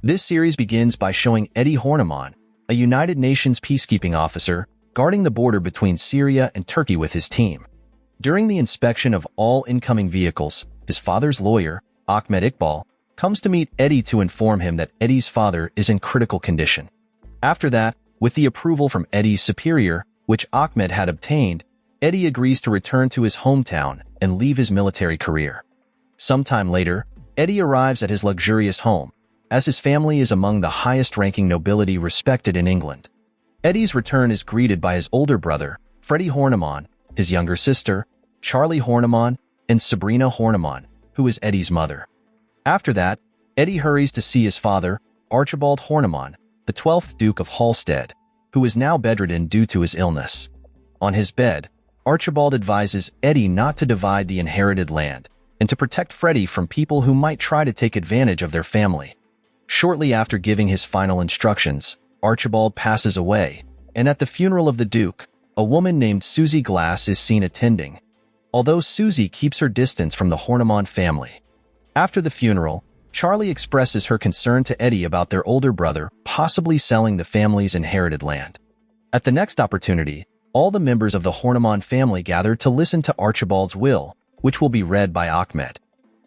This series begins by showing Eddie Horniman, a United Nations peacekeeping officer, guarding the border between Syria and Turkey with his team. During the inspection of all incoming vehicles, his father's lawyer, Ahmed Iqbal, comes to meet Eddie to inform him that Eddie's father is in critical condition. After that, with the approval from Eddie's superior, which Ahmed had obtained, Eddie agrees to return to his hometown and leave his military career. Sometime later, Eddie arrives at his luxurious home, as his family is among the highest-ranking nobility respected in England. Eddie's return is greeted by his older brother, Freddie Horniman, his younger sister, Charlie Horniman, and Sabrina Horniman, who is Eddie's mother. After that, Eddie hurries to see his father, Archibald Horniman, the 12th Duke of Halstead, who is now bedridden due to his illness. On his bed, Archibald advises Eddie not to divide the inherited land and to protect Freddie from people who might try to take advantage of their family. Shortly after giving his final instructions, Archibald passes away, and at the funeral of the Duke, a woman named Susie Glass is seen attending, although Susie keeps her distance from the Horniman family. After the funeral, Charlie expresses her concern to Eddie about their older brother possibly selling the family's inherited land. At the next opportunity, all the members of the Horniman family gather to listen to Archibald's will, which will be read by Ahmed.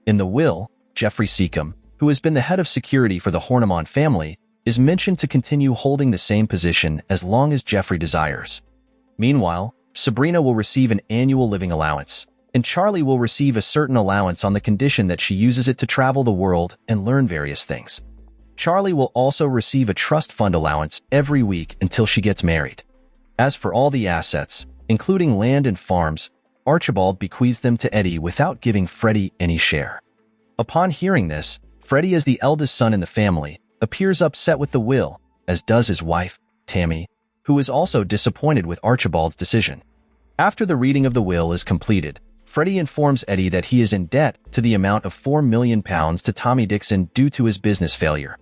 In the will, Geoffrey Seacombe, who has been the head of security for the Horniman family, is mentioned to continue holding the same position as long as Geoffrey desires. Meanwhile, Sabrina will receive an annual living allowance, and Charlie will receive a certain allowance on the condition that she uses it to travel the world and learn various things. Charlie will also receive a trust fund allowance every week until she gets married. As for all the assets, including land and farms, Archibald bequeaths them to Eddie without giving Freddie any share. Upon hearing this, Freddie, as the eldest son in the family, appears upset with the will, as does his wife, Tammy, who is also disappointed with Archibald's decision. After the reading of the will is completed, Freddie informs Eddie that he is in debt to the amount of £4 million to Tommy Dixon due to his business failure.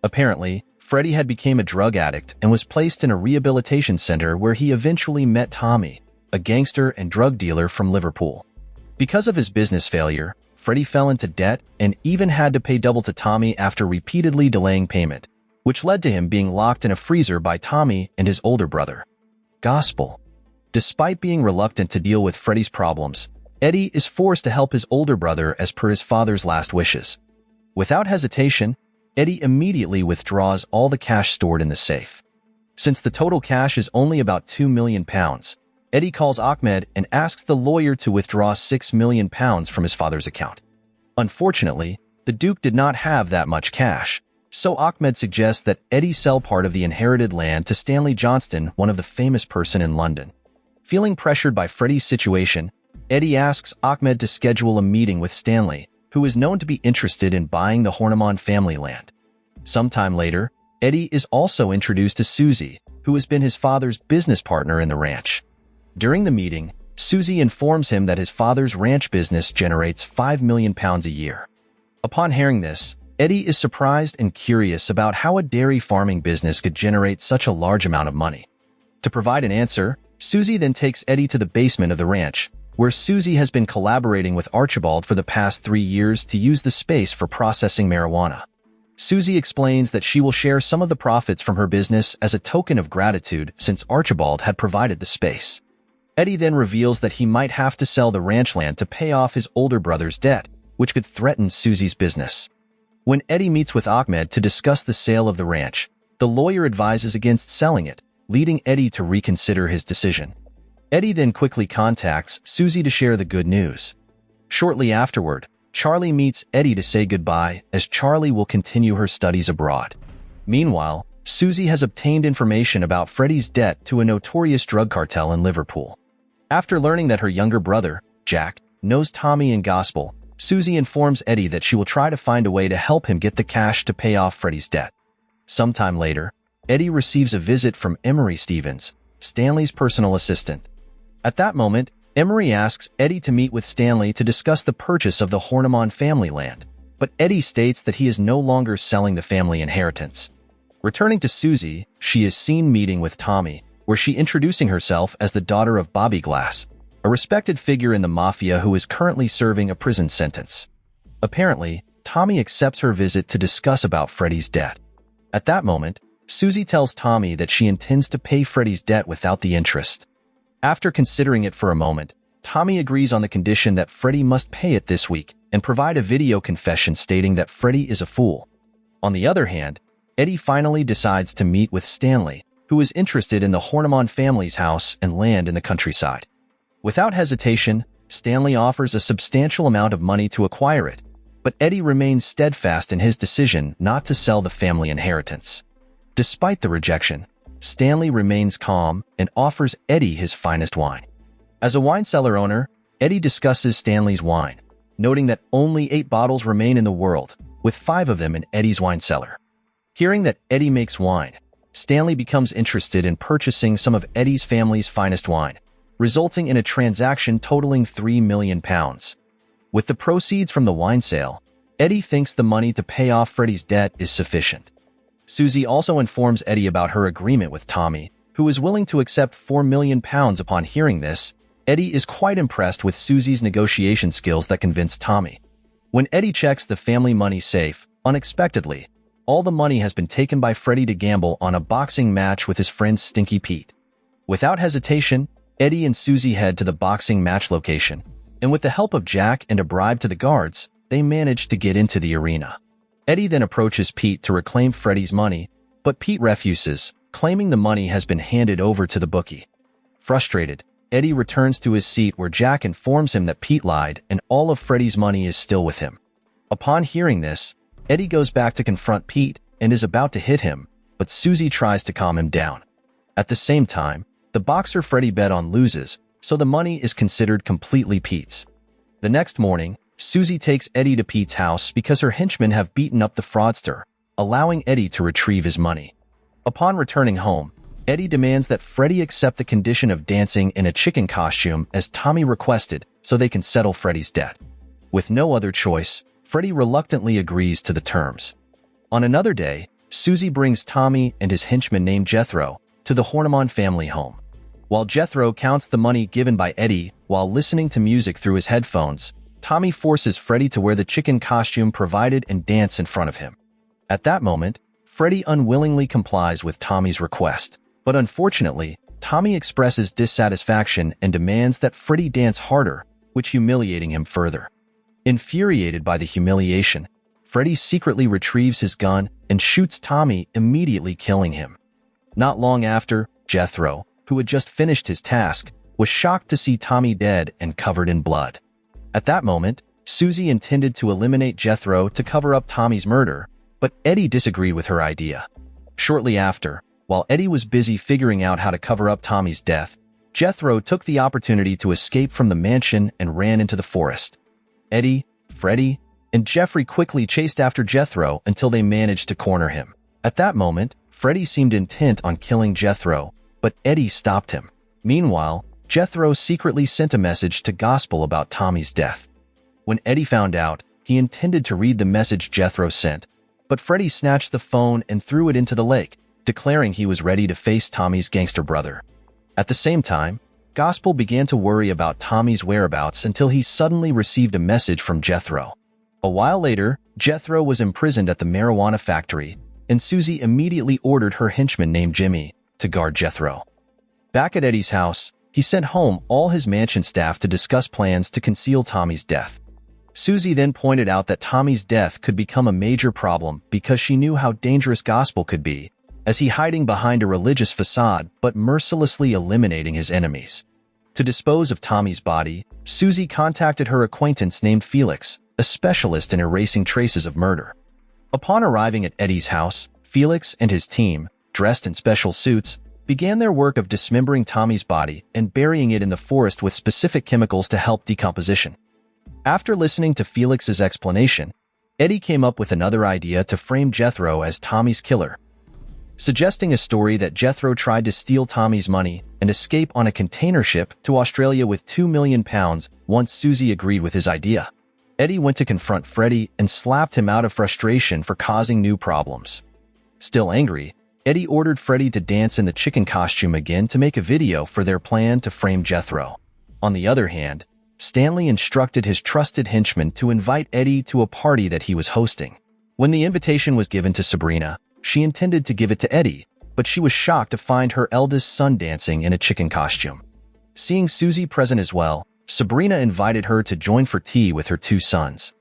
Apparently, Freddie had become a drug addict and was placed in a rehabilitation center where he eventually met Tommy, a gangster and drug dealer from Liverpool. Because of his business failure, Freddie fell into debt and even had to pay double to Tommy after repeatedly delaying payment, which led to him being locked in a freezer by Tommy and his older brother. Gospel. Despite being reluctant to deal with Freddie's problems, Eddie is forced to help his older brother as per his father's last wishes. Without hesitation, Eddie immediately withdraws all the cash stored in the safe. Since the total cash is only about £2 million, Eddie calls Ahmed and asks the lawyer to withdraw £6 million from his father's account. Unfortunately, the Duke did not have that much cash, so Ahmed suggests that Eddie sell part of the inherited land to Stanley Johnston, one of the famous person in London. Feeling pressured by Freddie's situation, Eddie asks Ahmed to schedule a meeting with Stanley, who is known to be interested in buying the Horniman family land. Sometime later, Eddie is also introduced to Susie, who has been his father's business partner in the ranch. During the meeting, Susie informs him that his father's ranch business generates £5 million a year. Upon hearing this, Eddie is surprised and curious about how a dairy farming business could generate such a large amount of money. To provide an answer, Susie then takes Eddie to the basement of the ranch, where Susie has been collaborating with Archibald for the past 3 years to use the space for processing marijuana. Susie explains that she will share some of the profits from her business as a token of gratitude since Archibald had provided the space. Eddie then reveals that he might have to sell the ranch land to pay off his older brother's debt, which could threaten Susie's business. When Eddie meets with Ahmed to discuss the sale of the ranch, the lawyer advises against selling it, leading Eddie to reconsider his decision. Eddie then quickly contacts Susie to share the good news. Shortly afterward, Charlie meets Eddie to say goodbye, as Charlie will continue her studies abroad. Meanwhile, Susie has obtained information about Freddie's debt to a notorious drug cartel in Liverpool. After learning that her younger brother, Jack, knows Tommy and Gospel, Susie informs Eddie that she will try to find a way to help him get the cash to pay off Freddie's debt. Sometime later, Eddie receives a visit from Emery Stevens, Stanley's personal assistant. At that moment, Emery asks Eddie to meet with Stanley to discuss the purchase of the Horniman family land, but Eddie states that he is no longer selling the family inheritance. Returning to Susie, she is seen meeting with Tommy, where she introducing herself as the daughter of Bobby Glass, a respected figure in the mafia who is currently serving a prison sentence. Apparently, Tommy accepts her visit to discuss about Freddy's debt. At that moment, Susie tells Tommy that she intends to pay Freddy's debt without the interest. After considering it for a moment, Tommy agrees on the condition that Freddy must pay it this week and provide a video confession stating that Freddy is a fool. On the other hand, Eddie finally decides to meet with Stanley, who is interested in the Horniman family's house and land in the countryside. Without hesitation, Stanley offers a substantial amount of money to acquire it, but Eddie remains steadfast in his decision not to sell the family inheritance. Despite the rejection, Stanley remains calm and offers Eddie his finest wine. As a wine cellar owner, Eddie discusses Stanley's wine, noting that only 8 bottles remain in the world, with 5 of them in Eddie's wine cellar. Hearing that Eddie makes wine, Stanley becomes interested in purchasing some of Eddie's family's finest wine, resulting in a transaction totaling £3 million. With the proceeds from the wine sale, Eddie thinks the money to pay off Freddy's debt is sufficient. Susie also informs Eddie about her agreement with Tommy, who is willing to accept £4 million. Upon hearing this, Eddie is quite impressed with Susie's negotiation skills that convince Tommy. When Eddie checks the family money safe, unexpectedly, all the money has been taken by Freddy to gamble on a boxing match with his friend Stinky Pete. Without hesitation, Eddie and Susie head to the boxing match location, and with the help of Jack and a bribe to the guards, they manage to get into the arena. Eddie then approaches Pete to reclaim Freddy's money, but Pete refuses, claiming the money has been handed over to the bookie. Frustrated, Eddie returns to his seat where Jack informs him that Pete lied and all of Freddy's money is still with him. Upon hearing this, Eddie goes back to confront Pete and is about to hit him, but Susie tries to calm him down. At the same time, the boxer Freddy bet on loses, so the money is considered completely Pete's. The next morning, Susie takes Eddie to Pete's house because her henchmen have beaten up the fraudster, allowing Eddie to retrieve his money. Upon returning home, Eddie demands that Freddy accept the condition of dancing in a chicken costume as Tommy requested so they can settle Freddy's debt. With no other choice, Freddy reluctantly agrees to the terms. On another day, Susie brings Tommy and his henchman named Jethro to the Horniman family home. While Jethro counts the money given by Eddie while listening to music through his headphones, Tommy forces Freddy to wear the chicken costume provided and dance in front of him. At that moment, Freddy unwillingly complies with Tommy's request, but unfortunately, Tommy expresses dissatisfaction and demands that Freddy dance harder, which humiliating him further. Infuriated by the humiliation, Freddy secretly retrieves his gun and shoots Tommy, immediately killing him. Not long after, Jethro, who had just finished his task, was shocked to see Tommy dead and covered in blood. At that moment, Susie intended to eliminate Jethro to cover up Tommy's murder, but Eddie disagreed with her idea. Shortly after, while Eddie was busy figuring out how to cover up Tommy's death, Jethro took the opportunity to escape from the mansion and ran into the forest. Eddie, Freddy, and Jeffrey quickly chased after Jethro until they managed to corner him. At that moment, Freddy seemed intent on killing Jethro, but Eddie stopped him. Meanwhile, Jethro secretly sent a message to Gospel about Tommy's death. When Eddie found out, he intended to read the message Jethro sent, but Freddy snatched the phone and threw it into the lake, declaring he was ready to face Tommy's gangster brother. At the same time, Gospel began to worry about Tommy's whereabouts until he suddenly received a message from Jethro. A while later, Jethro was imprisoned at the marijuana factory, and Susie immediately ordered her henchman named Jimmy to guard Jethro. Back at Eddie's house, he sent home all his mansion staff to discuss plans to conceal Tommy's death. Susie then pointed out that Tommy's death could become a major problem because she knew how dangerous Gospel could be, as he hiding behind a religious facade but mercilessly eliminating his enemies. To dispose of Tommy's body, Susie contacted her acquaintance named Felix, a specialist in erasing traces of murder. Upon arriving at Eddie's house, Felix and his team, dressed in special suits, began their work of dismembering Tommy's body and burying it in the forest with specific chemicals to help decomposition. After listening to Felix's explanation, Eddie came up with another idea to frame Jethro as Tommy's killer, suggesting a story that Jethro tried to steal Tommy's money and escape on a container ship to Australia with £2 million. Once Susie agreed with his idea, Eddie went to confront Freddy and slapped him out of frustration for causing new problems. Still angry, Eddie ordered Freddy to dance in the chicken costume again to make a video for their plan to frame Jethro. On the other hand, Stanley instructed his trusted henchman to invite Eddie to a party that he was hosting. When the invitation was given to Sabrina, she intended to give it to Eddie, but she was shocked to find her eldest son dancing in a chicken costume. Seeing Susie present as well, Sabrina invited her to join for tea with her two sons.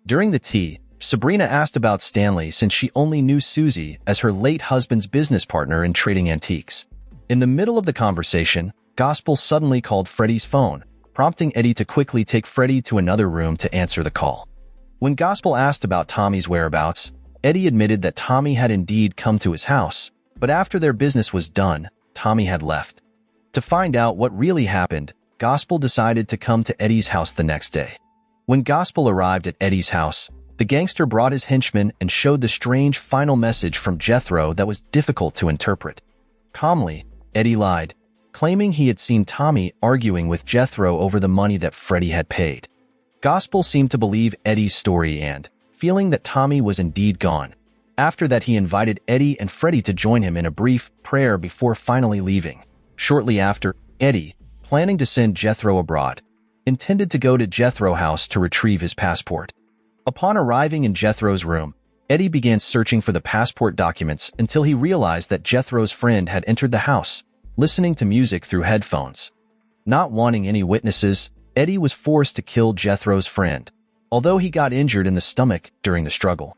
During the tea, Sabrina asked about Stanley since she only knew Susie as her late husband's business partner in trading antiques. In the middle of the conversation, Gospel suddenly called Freddie's phone, prompting Eddie to quickly take Freddie to another room to answer the call. When Gospel asked about Tommy's whereabouts, Eddie admitted that Tommy had indeed come to his house, but after their business was done, Tommy had left. To find out what really happened, Gospel decided to come to Eddie's house the next day. When Gospel arrived at Eddie's house, the gangster brought his henchman and showed the strange final message from Jethro that was difficult to interpret. Calmly, Eddie lied, claiming he had seen Tommy arguing with Jethro over the money that Freddie had paid. Gospel seemed to believe Eddie's story and, feeling that Tommy was indeed gone. After that, he invited Eddie and Freddie to join him in a brief prayer before finally leaving. Shortly after, Eddie, planning to send Jethro abroad, intended to go to Jethro's house to retrieve his passport. Upon arriving in Jethro's room, Eddie began searching for the passport documents until he realized that Jethro's friend had entered the house, listening to music through headphones. Not wanting any witnesses, Eddie was forced to kill Jethro's friend, although he got injured in the stomach during the struggle.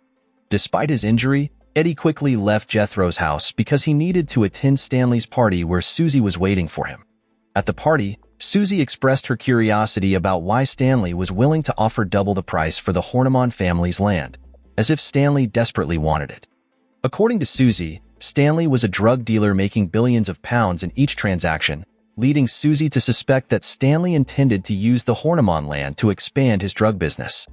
Despite his injury, Eddie quickly left Jethro's house because he needed to attend Stanley's party where Susie was waiting for him. At the party, Susie expressed her curiosity about why Stanley was willing to offer double the price for the Horniman family's land, as if Stanley desperately wanted it. According to Susie, Stanley was a drug dealer making billions of pounds in each transaction, leading Susie to suspect that Stanley intended to use the Horniman land to expand his drug business.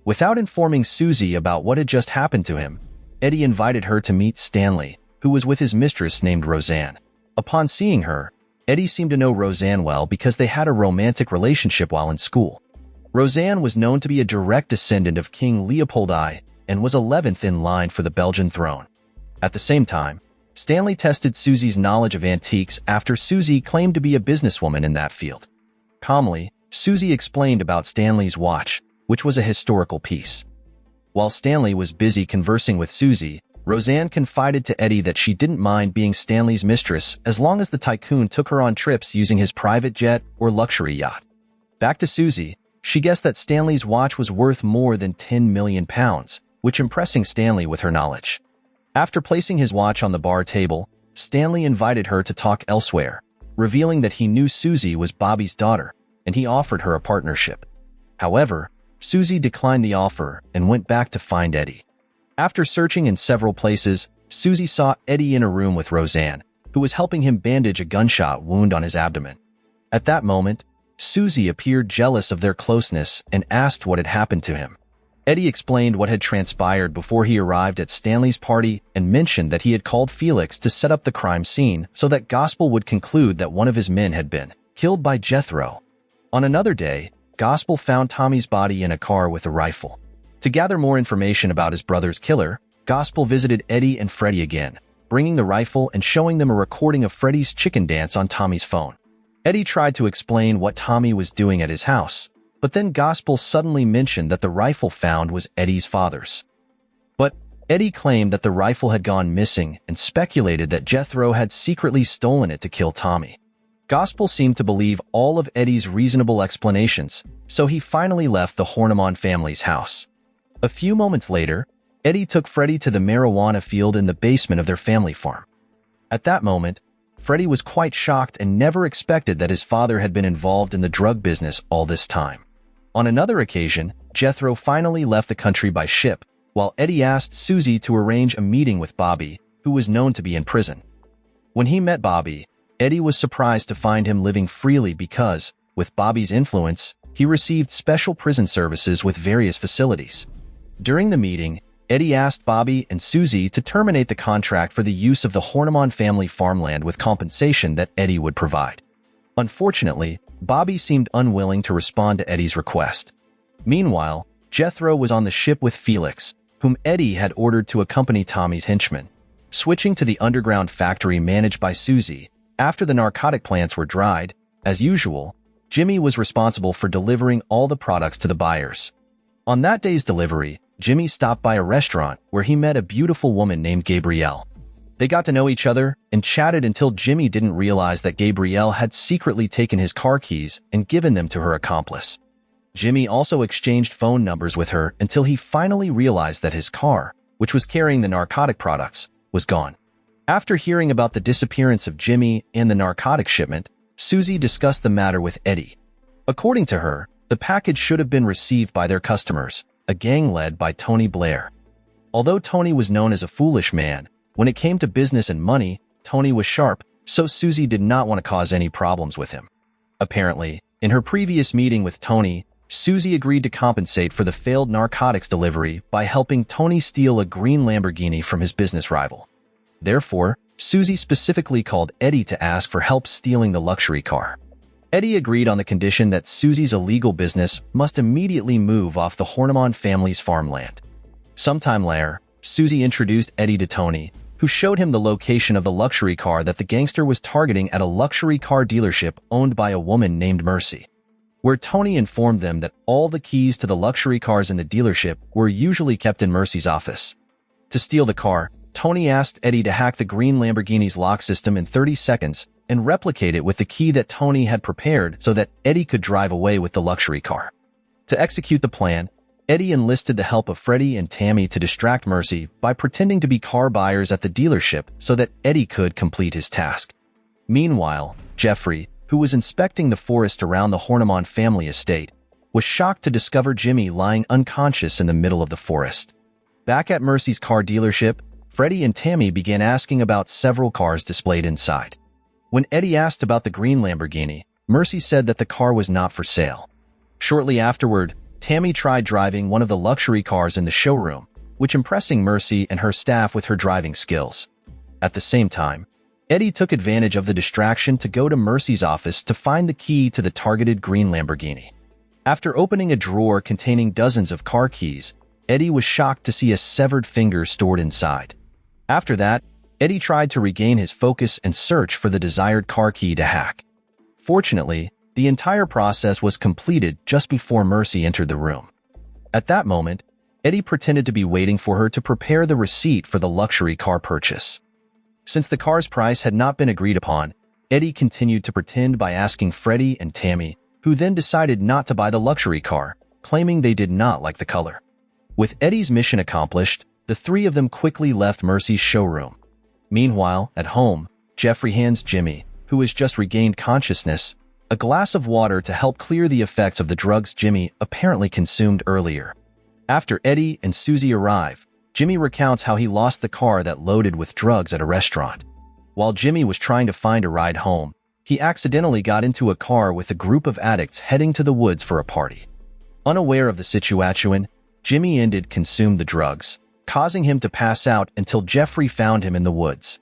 Without informing Susie about what had just happened to him, Eddie invited her to meet Stanley, who was with his mistress named Roseanne. Upon seeing her, Eddie seemed to know Roseanne well because they had a romantic relationship while in school. Roseanne was known to be a direct descendant of King Leopold I and was 11th in line for the Belgian throne. At the same time, Stanley tested Susie's knowledge of antiques after Susie claimed to be a businesswoman in that field. Calmly, Susie explained about Stanley's watch, which was a historical piece. While Stanley was busy conversing with Susie, Roseanne confided to Eddie that she didn't mind being Stanley's mistress as long as the tycoon took her on trips using his private jet or luxury yacht. Back to Susie, she guessed that Stanley's watch was worth more than 10 million pounds, which impressing Stanley with her knowledge. After placing his watch on the bar table, Stanley invited her to talk elsewhere, revealing that he knew Susie was Bobby's daughter, and he offered her a partnership. However, Susie declined the offer and went back to find Eddie. After searching in several places, Susie saw Eddie in a room with Roseanne, who was helping him bandage a gunshot wound on his abdomen. At that moment, Susie appeared jealous of their closeness and asked what had happened to him. Eddie explained what had transpired before he arrived at Stanley's party and mentioned that he had called Felix to set up the crime scene so that Gospel would conclude that one of his men had been killed by Jethro. On another day, Gospel found Tommy's body in a car with a rifle. To gather more information about his brother's killer, Gospel visited Eddie and Freddie again, bringing the rifle and showing them a recording of Freddie's chicken dance on Tommy's phone. Eddie tried to explain what Tommy was doing at his house, but then Gospel suddenly mentioned that the rifle found was Eddie's father's. But Eddie claimed that the rifle had gone missing and speculated that Jethro had secretly stolen it to kill Tommy. Gospel seemed to believe all of Eddie's reasonable explanations, so he finally left the Horniman family's house. A few moments later, Eddie took Freddie to the marijuana field in the basement of their family farm. At that moment, Freddie was quite shocked and never expected that his father had been involved in the drug business all this time. On another occasion, Jethro finally left the country by ship, while Eddie asked Susie to arrange a meeting with Bobby, who was known to be in prison. When he met Bobby, Eddie was surprised to find him living freely because, with Bobby's influence, he received special prison services with various facilities. During the meeting, Eddie asked Bobby and Susie to terminate the contract for the use of the Horniman family farmland with compensation that Eddie would provide. Unfortunately, Bobby seemed unwilling to respond to Eddie's request. Meanwhile, Jethro was on the ship with Felix, whom Eddie had ordered to accompany Tommy's henchmen. Switching to the underground factory managed by Susie, after the narcotic plants were dried, as usual, Jimmy was responsible for delivering all the products to the buyers. On that day's delivery, Jimmy stopped by a restaurant where he met a beautiful woman named Gabrielle. They got to know each other and chatted until Jimmy didn't realize that Gabrielle had secretly taken his car keys and given them to her accomplice. Jimmy also exchanged phone numbers with her until he finally realized that his car, which was carrying the narcotic products, was gone. After hearing about the disappearance of Jimmy and the narcotic shipment, Susie discussed the matter with Eddie. According to her, the package should have been received by their customers, a gang led by Tony Blair. Although Tony was known as a foolish man, when it came to business and money, Tony was sharp, so Susie did not want to cause any problems with him. Apparently, in her previous meeting with Tony, Susie agreed to compensate for the failed narcotics delivery by helping Tony steal a green Lamborghini from his business rival. Therefore, Susie specifically called Eddie to ask for help stealing the luxury car. Eddie agreed on the condition that Susie's illegal business must immediately move off the Horniman family's farmland. Sometime later, Susie introduced Eddie to Tony, who showed him the location of the luxury car that the gangster was targeting at a luxury car dealership owned by a woman named Mercy, where Tony informed them that all the keys to the luxury cars in the dealership were usually kept in Mercy's office. To steal the car, Tony asked Eddie to hack the green Lamborghini's lock system in 30 seconds and replicate it with the key that Tony had prepared so that Eddie could drive away with the luxury car. To execute the plan, Eddie enlisted the help of Freddie and Tammy to distract Mercy by pretending to be car buyers at the dealership so that Eddie could complete his task. Meanwhile, Jeffrey, who was inspecting the forest around the Horniman family estate, was shocked to discover Jimmy lying unconscious in the middle of the forest. Back at Mercy's car dealership, Freddie and Tammy began asking about several cars displayed inside. When Eddie asked about the green Lamborghini, Mercy said that the car was not for sale. Shortly afterward, Tammy tried driving one of the luxury cars in the showroom, which impressing Mercy and her staff with her driving skills. At the same time, Eddie took advantage of the distraction to go to Mercy's office to find the key to the targeted green Lamborghini. After opening a drawer containing dozens of car keys, Eddie was shocked to see a severed finger stored inside. After that, Eddie tried to regain his focus and search for the desired car key to hack. Fortunately, the entire process was completed just before Mercy entered the room. At that moment, Eddie pretended to be waiting for her to prepare the receipt for the luxury car purchase. Since the car's price had not been agreed upon, Eddie continued to pretend by asking Freddie and Tammy, who then decided not to buy the luxury car, claiming they did not like the color. With Eddie's mission accomplished, the three of them quickly left Mercy's showroom. Meanwhile, at home, Jeffrey hands Jimmy, who has just regained consciousness, a glass of water to help clear the effects of the drugs Jimmy apparently consumed earlier. After Eddie and Susie arrive, Jimmy recounts how he lost the car that loaded with drugs at a restaurant. While Jimmy was trying to find a ride home, he accidentally got into a car with a group of addicts heading to the woods for a party. Unaware of the situation, Jimmy consumed the drugs, causing him to pass out until Jeffrey found him in the woods.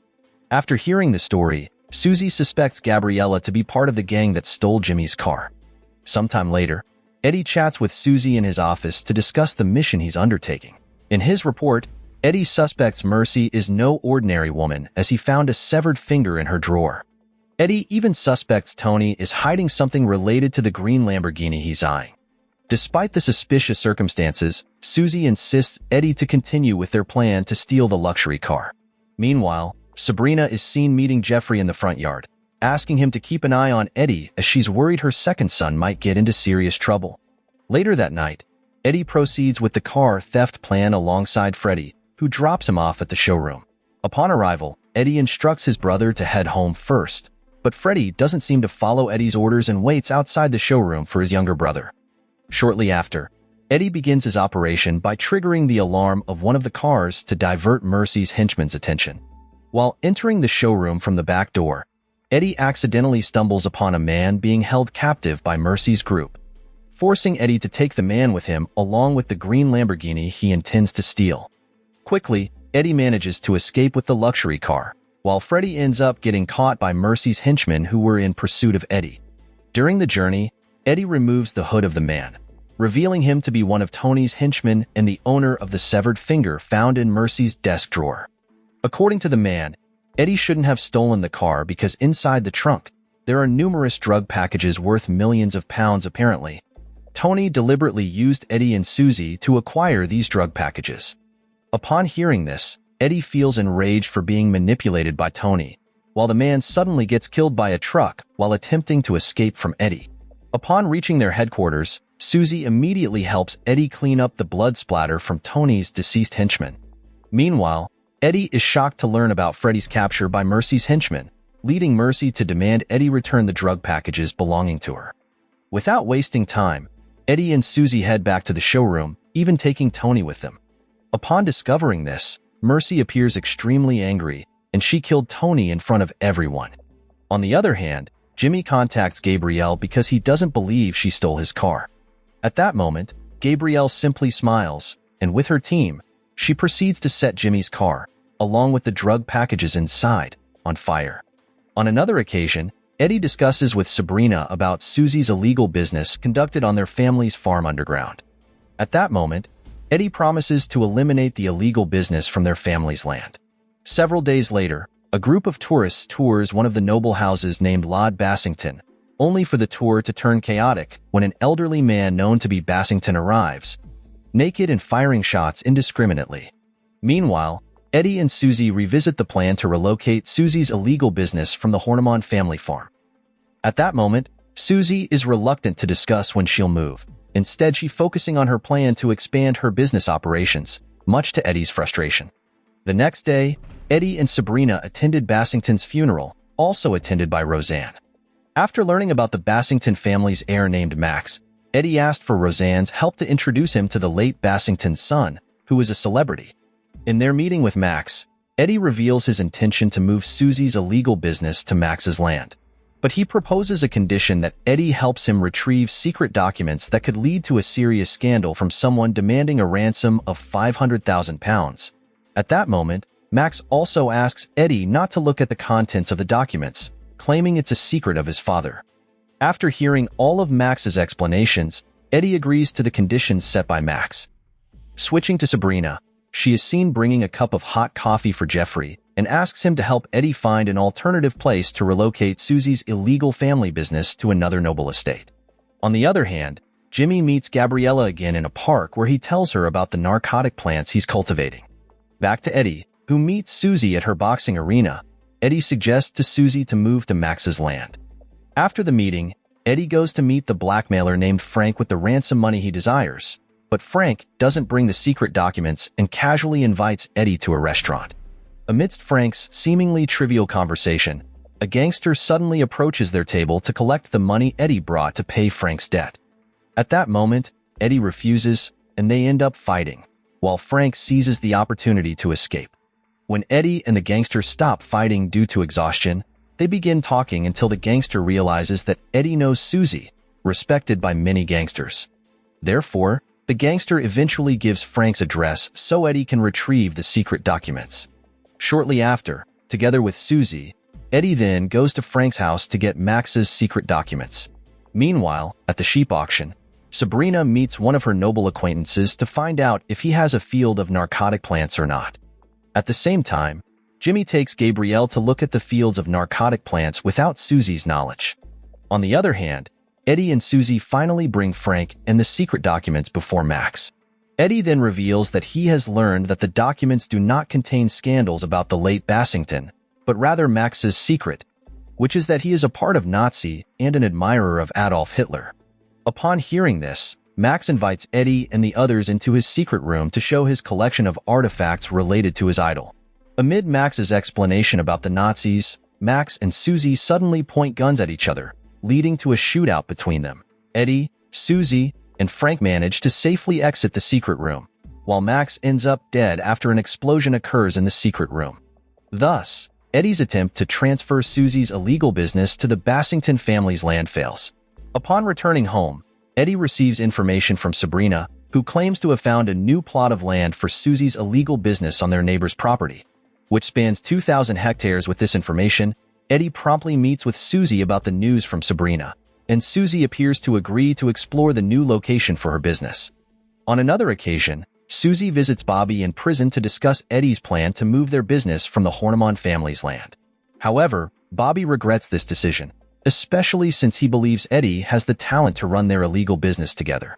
After hearing the story, Susie suspects Gabriella to be part of the gang that stole Jimmy's car. Sometime later, Eddie chats with Susie in his office to discuss the mission he's undertaking. In his report, Eddie suspects Mercy is no ordinary woman as he found a severed finger in her drawer. Eddie even suspects Tony is hiding something related to the green Lamborghini he's eyeing. Despite the suspicious circumstances, Susie insists Eddie to continue with their plan to steal the luxury car. Meanwhile, Sabrina is seen meeting Jeffrey in the front yard, asking him to keep an eye on Eddie as she's worried her second son might get into serious trouble. Later that night, Eddie proceeds with the car theft plan alongside Freddie, who drops him off at the showroom. Upon arrival, Eddie instructs his brother to head home first, but Freddie doesn't seem to follow Eddie's orders and waits outside the showroom for his younger brother. Shortly after, Eddie begins his operation by triggering the alarm of one of the cars to divert Mercy's henchman's attention. While entering the showroom from the back door, Eddie accidentally stumbles upon a man being held captive by Mercy's group, forcing Eddie to take the man with him along with the green Lamborghini he intends to steal. Quickly, Eddie manages to escape with the luxury car, while Freddie ends up getting caught by Mercy's henchmen who were in pursuit of Eddie. During the journey, Eddie removes the hood of the man, revealing him to be one of Tony's henchmen and the owner of the severed finger found in Mercy's desk drawer. According to the man, Eddie shouldn't have stolen the car because inside the trunk, There are numerous drug packages worth millions of pounds apparently. Tony deliberately used Eddie and Susie to acquire these drug packages. Upon hearing this, Eddie feels enraged for being manipulated by Tony, while the man suddenly gets killed by a truck while attempting to escape from Eddie. Upon reaching their headquarters, Susie immediately helps Eddie clean up the blood splatter from Tony's deceased henchman. Meanwhile, Eddie is shocked to learn about Freddy's capture by Mercy's henchmen, leading Mercy to demand Eddie return the drug packages belonging to her. Without wasting time, Eddie and Susie head back to the showroom, even taking Tony with them. Upon discovering this, Mercy appears extremely angry, and she killed Tony in front of everyone. On the other hand, Jimmy contacts Gabrielle because he doesn't believe she stole his car. At that moment, Gabrielle simply smiles, and with her team, she proceeds to set Jimmy's car, along with the drug packages inside, on fire. On another occasion, Eddie discusses with Sabrina about Susie's illegal business conducted on their family's farm underground. At that moment, Eddie promises to eliminate the illegal business from their family's land. Several days later, a group of tourists tours one of the noble houses named Lord Bassington, only for the tour to turn chaotic when an elderly man known to be Bassington arrives, naked and firing shots indiscriminately. Meanwhile, Eddie and Susie revisit the plan to relocate Susie's illegal business from the Horniman family farm. At that moment, Susie is reluctant to discuss when she'll move. Instead, she's focusing on her plan to expand her business operations, much to Eddie's frustration. The next day, Eddie and Sabrina attended Bassington's funeral, also attended by Roseanne. After learning about the Bassington family's heir named Max, Eddie asked for Roseanne's help to introduce him to the late Bassington's son, who is a celebrity. In their meeting with Max, Eddie reveals his intention to move Susie's illegal business to Max's land. But he proposes a condition that Eddie helps him retrieve secret documents that could lead to a serious scandal from someone demanding a ransom of £500,000. At that moment, Max also asks Eddie not to look at the contents of the documents, claiming it's a secret of his father. After hearing all of Max's explanations, Eddie agrees to the conditions set by Max. Switching to Sabrina, she is seen bringing a cup of hot coffee for Jeffrey and asks him to help Eddie find an alternative place to relocate Susie's illegal family business to another noble estate. On the other hand, Jimmy meets Gabriella again in a park where he tells her about the narcotic plants he's cultivating. Back to Eddie, who meets Susie at her boxing arena. Eddie suggests to Susie to move to Max's land. After the meeting, Eddie goes to meet the blackmailer named Frank with the ransom money he desires, but Frank doesn't bring the secret documents and casually invites Eddie to a restaurant. Amidst Frank's seemingly trivial conversation, a gangster suddenly approaches their table to collect the money Eddie brought to pay Frank's debt. At that moment, Eddie refuses, and they end up fighting, while Frank seizes the opportunity to escape. When Eddie and the gangster stop fighting due to exhaustion, they begin talking until the gangster realizes that Eddie knows Susie, respected by many gangsters. Therefore, the gangster eventually gives Frank's address so Eddie can retrieve the secret documents. Shortly after, together with Susie, Eddie then goes to Frank's house to get Max's secret documents. Meanwhile, at the sheep auction, Sabrina meets one of her noble acquaintances to find out if he has a field of narcotic plants or not. At the same time, Jimmy takes Gabrielle to look at the fields of narcotic plants without Susie's knowledge. On the other hand, Eddie and Susie finally bring Frank and the secret documents before Max. Eddie then reveals that he has learned that the documents do not contain scandals about the late Bassington, but rather Max's secret, which is that he is a part of Nazi and an admirer of Adolf Hitler. Upon hearing this, Max invites Eddie and the others into his secret room to show his collection of artifacts related to his idol. Amid Max's explanation about the Nazis, Max and Susie suddenly point guns at each other, leading to a shootout between them. Eddie, Susie, and Frank manage to safely exit the secret room, while Max ends up dead after an explosion occurs in the secret room. Thus, Eddie's attempt to transfer Susie's illegal business to the Bassington family's land fails. Upon returning home, Eddie receives information from Sabrina, who claims to have found a new plot of land for Susie's illegal business on their neighbor's property, which spans 2,000 hectares. With this information, Eddie promptly meets with Susie about the news from Sabrina, and Susie appears to agree to explore the new location for her business. On another occasion, Susie visits Bobby in prison to discuss Eddie's plan to move their business from the Horniman family's land. However, Bobby regrets this decision, especially since he believes Eddie has the talent to run their illegal business together.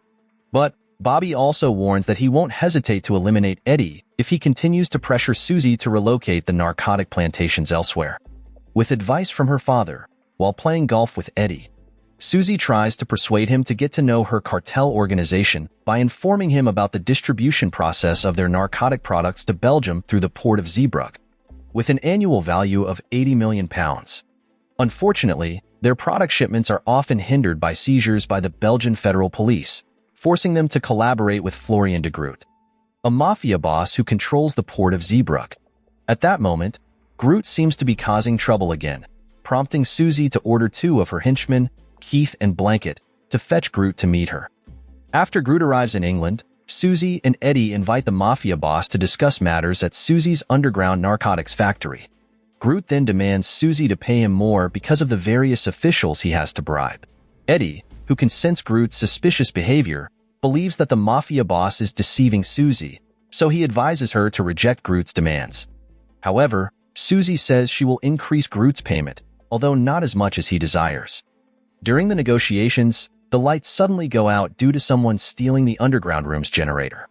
But Bobby also warns that he won't hesitate to eliminate Eddie if he continues to pressure Susie to relocate the narcotic plantations elsewhere. With advice from her father, while playing golf with Eddie, Susie tries to persuade him to get to know her cartel organization by informing him about the distribution process of their narcotic products to Belgium through the port of Zeebrugge, with an annual value of £80 million. Unfortunately, their product shipments are often hindered by seizures by the Belgian federal police, forcing them to collaborate with Florian de Groot, a mafia boss who controls the port of Zeebrugge. At that moment, Groot seems to be causing trouble again, prompting Susie to order two of her henchmen, Keith and Blanket, to fetch Groot to meet her. After Groot arrives in England, Susie and Eddie invite the mafia boss to discuss matters at Susie's underground narcotics factory. Groot then demands Susie to pay him more because of the various officials he has to bribe. Eddie, who can sense Groot's suspicious behavior, believes that the mafia boss is deceiving Susie, so he advises her to reject Groot's demands. However, Susie says she will increase Groot's payment, although not as much as he desires. During the negotiations, the lights suddenly go out due to someone stealing the underground room's generator.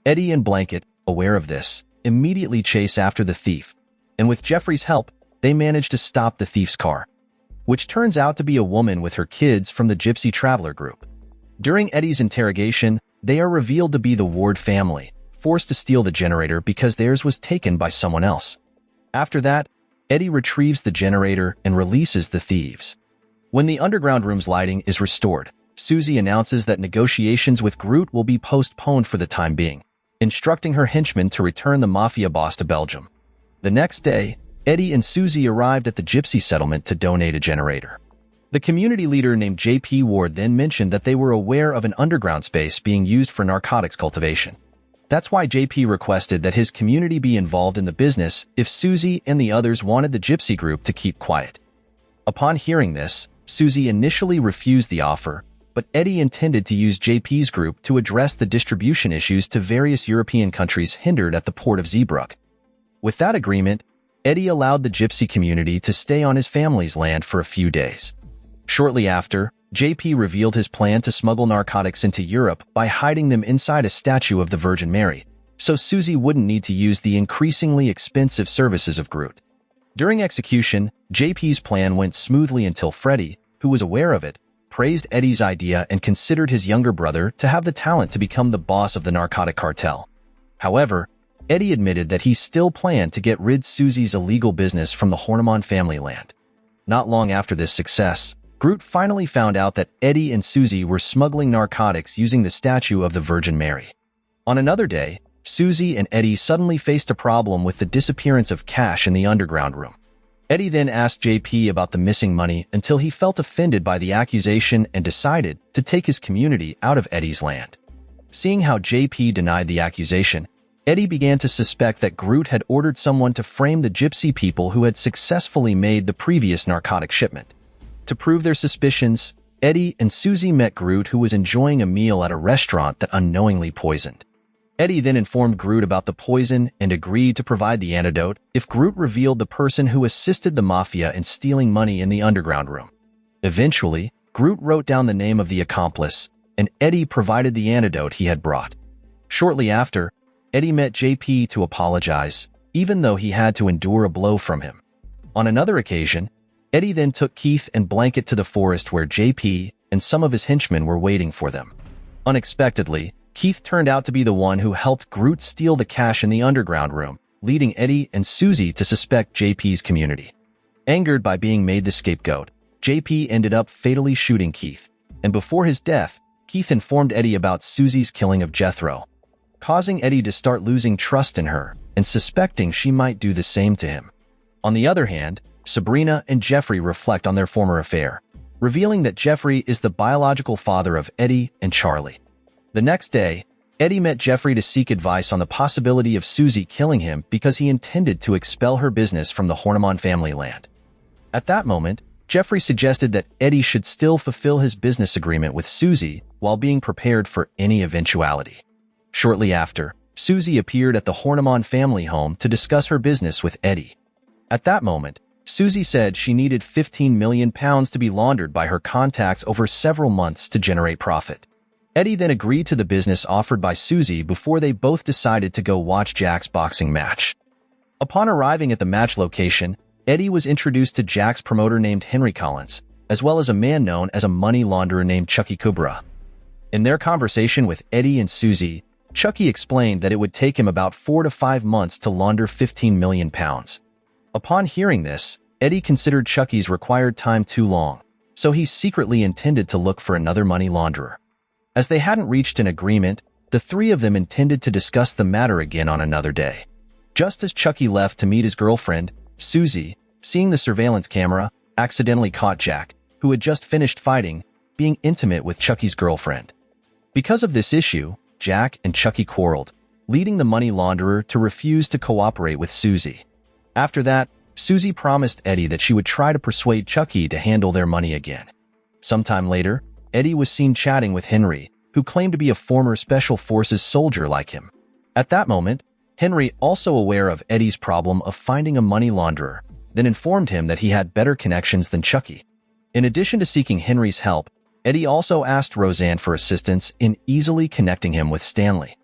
Eddie and Blanket, aware of this, immediately chase after the thief, and with Jeffrey's help, they manage to stop the thief's car, which turns out to be a woman with her kids from the Gypsy Traveler group. During Eddie's interrogation, they are revealed to be the Ward family, forced to steal the generator because theirs was taken by someone else. After that, Eddie retrieves the generator and releases the thieves. When the underground room's lighting is restored, Susie announces that negotiations with Groot will be postponed for the time being, instructing her henchmen to return the mafia boss to Belgium. The next day, Eddie and Susie arrived at the Gypsy settlement to donate a generator. The community leader named J.P. Ward then mentioned that they were aware of an underground space being used for narcotics cultivation. That's why J.P. requested that his community be involved in the business if Susie and the others wanted the Gypsy group to keep quiet. Upon hearing this, Susie initially refused the offer, but Eddie intended to use JP's group to address the distribution issues to various European countries hindered at the port of Zeebrugge. With that agreement, Eddie allowed the Gypsy community to stay on his family's land for a few days. Shortly after, JP revealed his plan to smuggle narcotics into Europe by hiding them inside a statue of the Virgin Mary, so Susie wouldn't need to use the increasingly expensive services of Groot. During execution, JP's plan went smoothly until Freddy, who was aware of it, praised Eddie's idea and considered his younger brother to have the talent to become the boss of the narcotic cartel. However, Eddie admitted that he still planned to get rid Susie's illegal business from the Horniman family land. Not long after this success, Groot finally found out that Eddie and Susie were smuggling narcotics using the statue of the Virgin Mary. On another day, Susie and Eddie suddenly faced a problem with the disappearance of cash in the underground room. Eddie then asked JP about the missing money until he felt offended by the accusation and decided to take his community out of Eddie's land. Seeing how JP denied the accusation, Eddie began to suspect that Groot had ordered someone to frame the Gypsy people who had successfully made the previous narcotic shipment. To prove their suspicions, Eddie and Susie met Groot, who was enjoying a meal at a restaurant that unknowingly poisoned. Eddie then informed Groot about the poison and agreed to provide the antidote if Groot revealed the person who assisted the mafia in stealing money in the underground room. Eventually, Groot wrote down the name of the accomplice, and Eddie provided the antidote he had brought. Shortly after, Eddie met JP to apologize, even though he had to endure a blow from him. On another occasion, Eddie then took Keith and Blanket to the forest where JP and some of his henchmen were waiting for them. Unexpectedly, Keith turned out to be the one who helped Groot steal the cash in the underground room, leading Eddie and Susie to suspect JP's community. Angered by being made the scapegoat, JP ended up fatally shooting Keith, and before his death, Keith informed Eddie about Susie's killing of Jethro, causing Eddie to start losing trust in her and suspecting she might do the same to him. On the other hand, Sabrina and Jeffrey reflect on their former affair, revealing that Jeffrey is the biological father of Eddie and Charlie. The next day, Eddie met Jeffrey to seek advice on the possibility of Susie killing him because he intended to expel her business from the Horniman family land. At that moment, Jeffrey suggested that Eddie should still fulfill his business agreement with Susie while being prepared for any eventuality. Shortly after, Susie appeared at the Horniman family home to discuss her business with Eddie. At that moment, Susie said she needed £15 million to be laundered by her contacts over several months to generate profit. Eddie then agreed to the business offered by Susie before they both decided to go watch Jack's boxing match. Upon arriving at the match location, Eddie was introduced to Jack's promoter named Henry Collins, as well as a man known as a money launderer named Chucky Kubra. In their conversation with Eddie and Susie, Chucky explained that it would take him about 4 to 5 months to launder £15 million. Upon hearing this, Eddie considered Chucky's required time too long, so he secretly intended to look for another money launderer. As they hadn't reached an agreement, the three of them intended to discuss the matter again on another day. Just as Chucky left to meet his girlfriend, Susie, seeing the surveillance camera, accidentally caught Jack, who had just finished fighting, being intimate with Chucky's girlfriend. Because of this issue, Jack and Chucky quarreled, leading the money launderer to refuse to cooperate with Susie. After that, Susie promised Eddie that she would try to persuade Chucky to handle their money again. Sometime later, Eddie was seen chatting with Henry, who claimed to be a former Special Forces soldier like him. At that moment, Henry, also aware of Eddie's problem of finding a money launderer, then informed him that he had better connections than Chucky. In addition to seeking Henry's help, Eddie also asked Roseanne for assistance in easily connecting him with Stanley.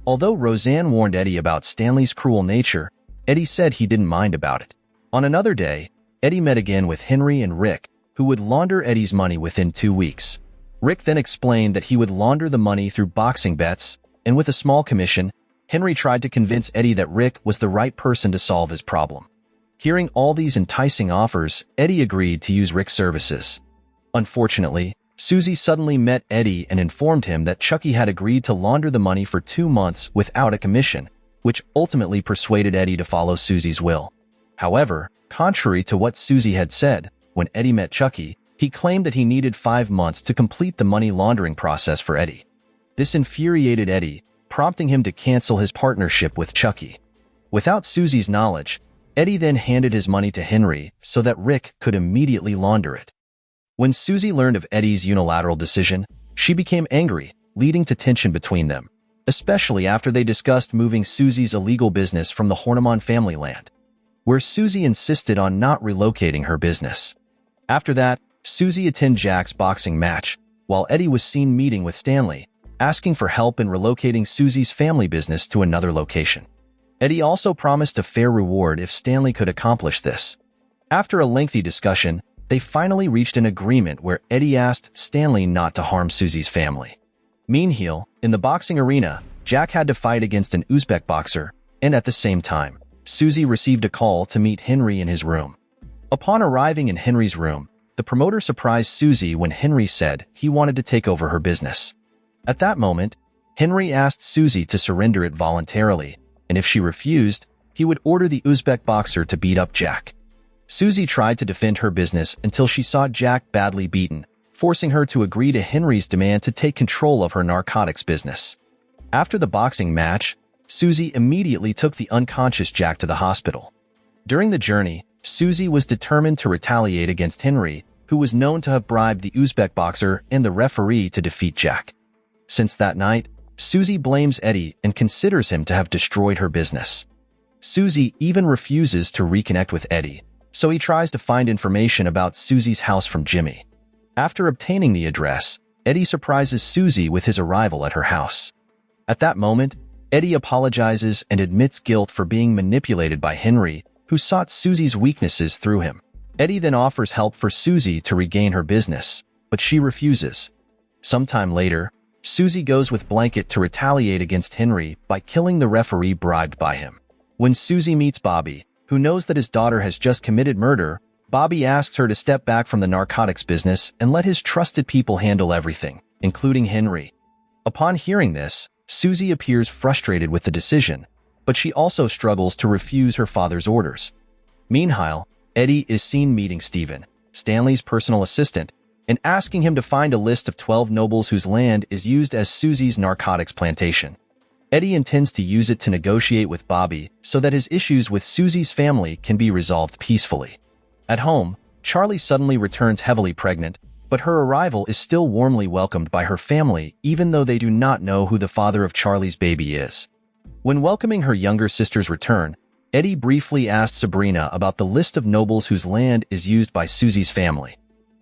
Although Roseanne warned Eddie about Stanley's cruel nature, Eddie said he didn't mind about it. On another day, Eddie met again with Henry and Rick, who would launder Eddie's money within 2 weeks. Rick then explained that he would launder the money through boxing bets, and with a small commission, Henry tried to convince Eddie that Rick was the right person to solve his problem. Hearing all these enticing offers, Eddie agreed to use Rick's services. Unfortunately, Susie suddenly met Eddie and informed him that Chucky had agreed to launder the money for 2 months without a commission, which ultimately persuaded Eddie to follow Susie's will. However, contrary to what Susie had said, when Eddie met Chucky, he claimed that he needed 5 months to complete the money laundering process for Eddie. This infuriated Eddie, prompting him to cancel his partnership with Chucky. Without Susie's knowledge, Eddie then handed his money to Henry so that Rick could immediately launder it. When Susie learned of Eddie's unilateral decision, she became angry, leading to tension between them, especially after they discussed moving Susie's illegal business from the Horniman family land, where Susie insisted on not relocating her business. After that, Susie attended Jack's boxing match, while Eddie was seen meeting with Stanley, asking for help in relocating Susie's family business to another location. Eddie also promised a fair reward if Stanley could accomplish this. After a lengthy discussion, they finally reached an agreement where Eddie asked Stanley not to harm Susie's family. Meanwhile, in the boxing arena, Jack had to fight against an Uzbek boxer, and at the same time, Susie received a call to meet Henry in his room. Upon arriving in Henry's room, the promoter surprised Susie when Henry said he wanted to take over her business. At that moment, Henry asked Susie to surrender it voluntarily, and if she refused, he would order the Uzbek boxer to beat up Jack. Susie tried to defend her business until she saw Jack badly beaten, forcing her to agree to Henry's demand to take control of her narcotics business. After the boxing match, Susie immediately took the unconscious Jack to the hospital. During the journey, Susie was determined to retaliate against Henry, who was known to have bribed the Uzbek boxer and the referee to defeat Jack. Since that night, Susie blames Eddie and considers him to have destroyed her business. Susie even refuses to reconnect with Eddie, so he tries to find information about Susie's house from Jimmy. After obtaining the address, Eddie surprises Susie with his arrival at her house. At that moment, Eddie apologizes and admits guilt for being manipulated by Henry, who sought Susie's weaknesses through him. Eddie then offers help for Susie to regain her business, but she refuses. Sometime later, Susie goes with Blanket to retaliate against Henry by killing the referee bribed by him. When Susie meets Bobby, who knows that his daughter has just committed murder, Bobby asks her to step back from the narcotics business and let his trusted people handle everything, including Henry. Upon hearing this, Susie appears frustrated with the decision, but she also struggles to refuse her father's orders. Meanwhile, Eddie is seen meeting Steven, Stanley's personal assistant, and asking him to find a list of 12 nobles whose land is used as Susie's narcotics plantation. Eddie intends to use it to negotiate with Bobby so that his issues with Susie's family can be resolved peacefully. At home, Charlie suddenly returns heavily pregnant, but her arrival is still warmly welcomed by her family even though they do not know who the father of Charlie's baby is. When welcoming her younger sister's return, Eddie briefly asked Sabrina about the list of nobles whose land is used by Susie's family.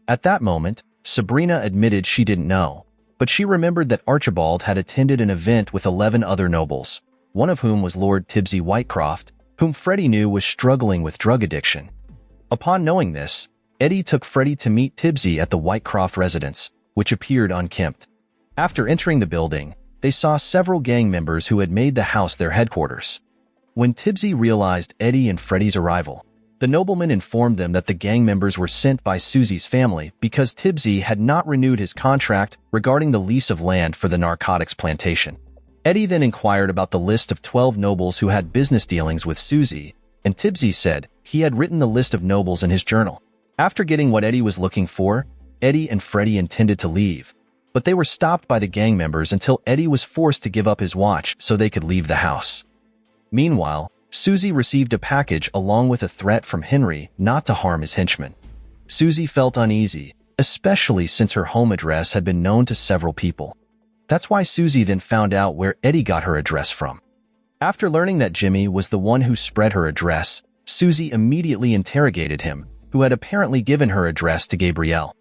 At that moment, Sabrina admitted she didn't know, but she remembered that Archibald had attended an event with 11 other nobles, one of whom was Lord Tibsy Whitecroft, whom Freddie knew was struggling with drug addiction. Upon knowing this, Eddie took Freddie to meet Tibsy at the Whitecroft residence, which appeared unkempt. After entering the building, they saw several gang members who had made the house their headquarters. When Tibsy realized Eddie and Freddie's arrival, the nobleman informed them that the gang members were sent by Susie's family because Tibsy had not renewed his contract regarding the lease of land for the narcotics plantation. Eddie then inquired about the list of 12 nobles who had business dealings with Susie, and Tibsy said he had written the list of nobles in his journal. After getting what Eddie was looking for, Eddie and Freddie intended to leave, but they were stopped by the gang members until Eddie was forced to give up his watch so they could leave the house. Meanwhile, Susie received a package along with a threat from Henry not to harm his henchmen. Susie felt uneasy, especially since her home address had been known to several people. That's why Susie then found out where Eddie got her address from. After learning that Jimmy was the one who spread her address, Susie immediately interrogated him, who had apparently given her address to Gabrielle.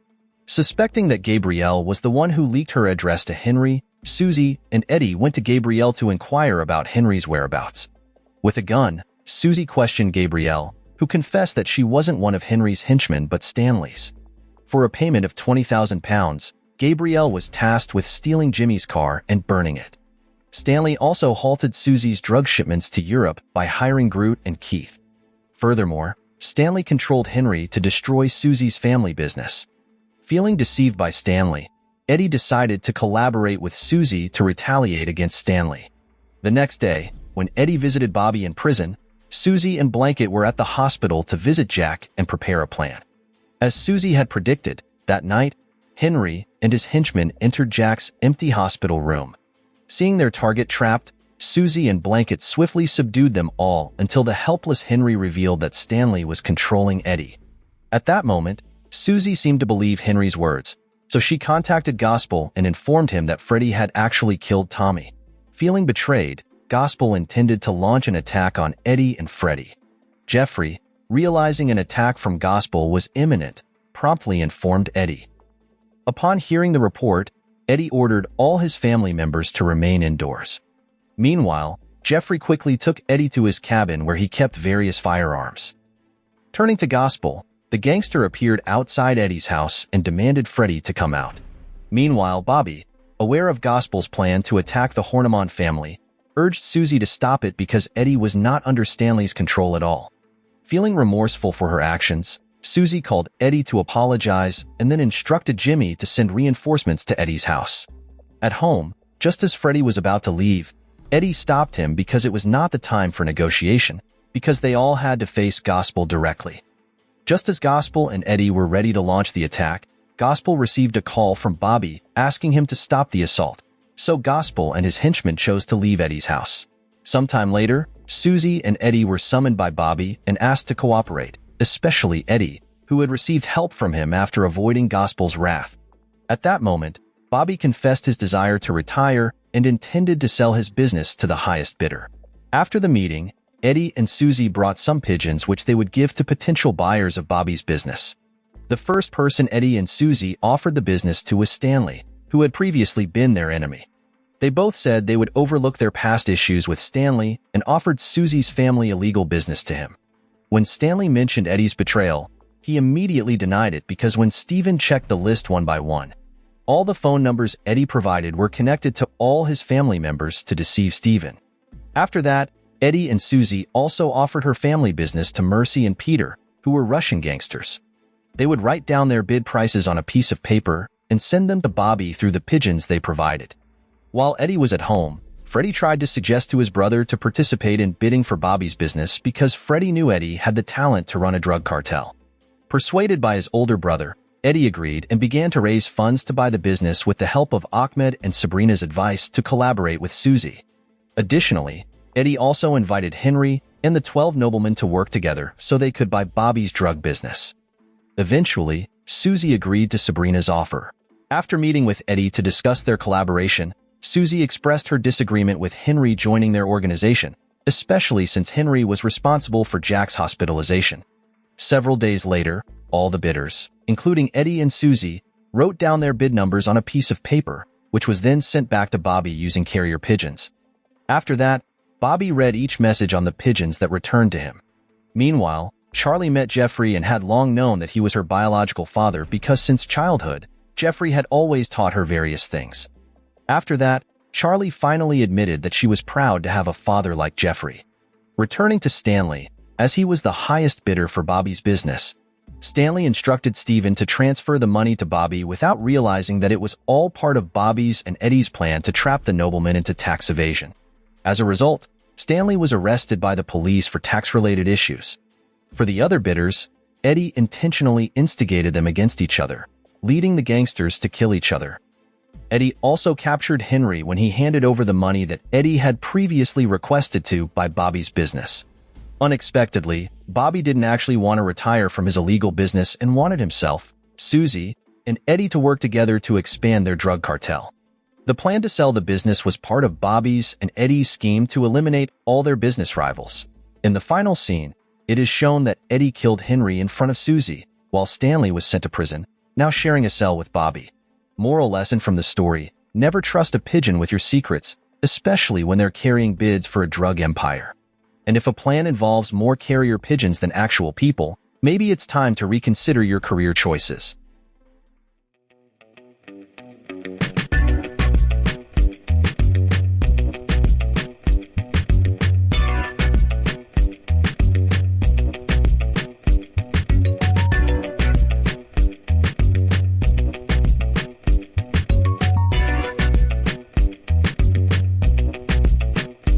Suspecting that Gabrielle was the one who leaked her address to Henry, Susie and Eddie went to Gabrielle to inquire about Henry's whereabouts. With a gun, Susie questioned Gabrielle, who confessed that she wasn't one of Henry's henchmen but Stanley's. For a payment of £20,000, Gabrielle was tasked with stealing Jimmy's car and burning it. Stanley also halted Susie's drug shipments to Europe by hiring Groot and Keith. Furthermore, Stanley controlled Henry to destroy Susie's family business. Feeling deceived by Stanley, Eddie decided to collaborate with Susie to retaliate against Stanley. The next day, when Eddie visited Bobby in prison, Susie and Blanket were at the hospital to visit Jack and prepare a plan. As Susie had predicted, that night, Henry and his henchmen entered Jack's empty hospital room. Seeing their target trapped, Susie and Blanket swiftly subdued them all until the helpless Henry revealed that Stanley was controlling Eddie. At that moment, Susie seemed to believe Henry's words, so she contacted Gospel and informed him that Freddie had actually killed Tommy. Feeling betrayed, Gospel intended to launch an attack on Eddie and Freddie. Jeffrey, realizing an attack from Gospel was imminent, promptly informed Eddie. Upon hearing the report, Eddie ordered all his family members to remain indoors. Meanwhile, Jeffrey quickly took Eddie to his cabin where he kept various firearms. Turning to Gospel, the gangster appeared outside Eddie's house and demanded Freddie to come out. Meanwhile, Bobby, aware of Gospel's plan to attack the Horniman family, urged Susie to stop it because Eddie was not under Stanley's control at all. Feeling remorseful for her actions, Susie called Eddie to apologize and then instructed Jimmy to send reinforcements to Eddie's house. At home, just as Freddie was about to leave, Eddie stopped him because it was not the time for negotiation, because they all had to face Gospel directly. Just as Gospel and Eddie were ready to launch the attack, Gospel received a call from Bobby asking him to stop the assault, so Gospel and his henchmen chose to leave Eddie's house. Sometime later, Susie and Eddie were summoned by Bobby and asked to cooperate, especially Eddie, who had received help from him after avoiding Gospel's wrath. At that moment, Bobby confessed his desire to retire and intended to sell his business to the highest bidder. After the meeting, Eddie and Susie brought some pigeons which they would give to potential buyers of Bobby's business. The first person Eddie and Susie offered the business to was Stanley, who had previously been their enemy. They both said they would overlook their past issues with Stanley and offered Susie's family illegal business to him. When Stanley mentioned Eddie's betrayal, he immediately denied it because when Steven checked the list one by one, all the phone numbers Eddie provided were connected to all his family members to deceive Steven. After that, Eddie and Susie also offered her family business to Mercy and Peter, who were Russian gangsters. They would write down their bid prices on a piece of paper and send them to Bobby through the pigeons they provided. While Eddie was at home, Freddie tried to suggest to his brother to participate in bidding for Bobby's business because Freddie knew Eddie had the talent to run a drug cartel. Persuaded by his older brother, Eddie agreed and began to raise funds to buy the business with the help of Ahmed and Sabrina's advice to collaborate with Susie. Additionally, Eddie also invited Henry and the 12 noblemen to work together so they could buy Bobby's drug business. Eventually, Susie agreed to Sabrina's offer. After meeting with Eddie to discuss their collaboration, Susie expressed her disagreement with Henry joining their organization, especially since Henry was responsible for Jack's hospitalization. Several days later, all the bidders, including Eddie and Susie, wrote down their bid numbers on a piece of paper, which was then sent back to Bobby using carrier pigeons. After that, Bobby read each message on the pigeons that returned to him. Meanwhile, Charlie met Jeffrey and had long known that he was her biological father because since childhood, Jeffrey had always taught her various things. After that, Charlie finally admitted that she was proud to have a father like Jeffrey. Returning to Stanley, as he was the highest bidder for Bobby's business, Stanley instructed Steven to transfer the money to Bobby without realizing that it was all part of Bobby's and Eddie's plan to trap the nobleman into tax evasion. As a result, Stanley was arrested by the police for tax-related issues. For the other bidders, Eddie intentionally instigated them against each other, leading the gangsters to kill each other. Eddie also captured Henry when he handed over the money that Eddie had previously requested to buy Bobby's business. Unexpectedly, Bobby didn't actually want to retire from his illegal business and wanted himself, Susie, and Eddie to work together to expand their drug cartel. The plan to sell the business was part of Bobby's and Eddie's scheme to eliminate all their business rivals. In the final scene, it is shown that Eddie killed Henry in front of Susie, while Stanley was sent to prison, now sharing a cell with Bobby. Moral lesson from the story: never trust a pigeon with your secrets, especially when they're carrying bids for a drug empire. And if a plan involves more carrier pigeons than actual people, maybe it's time to reconsider your career choices.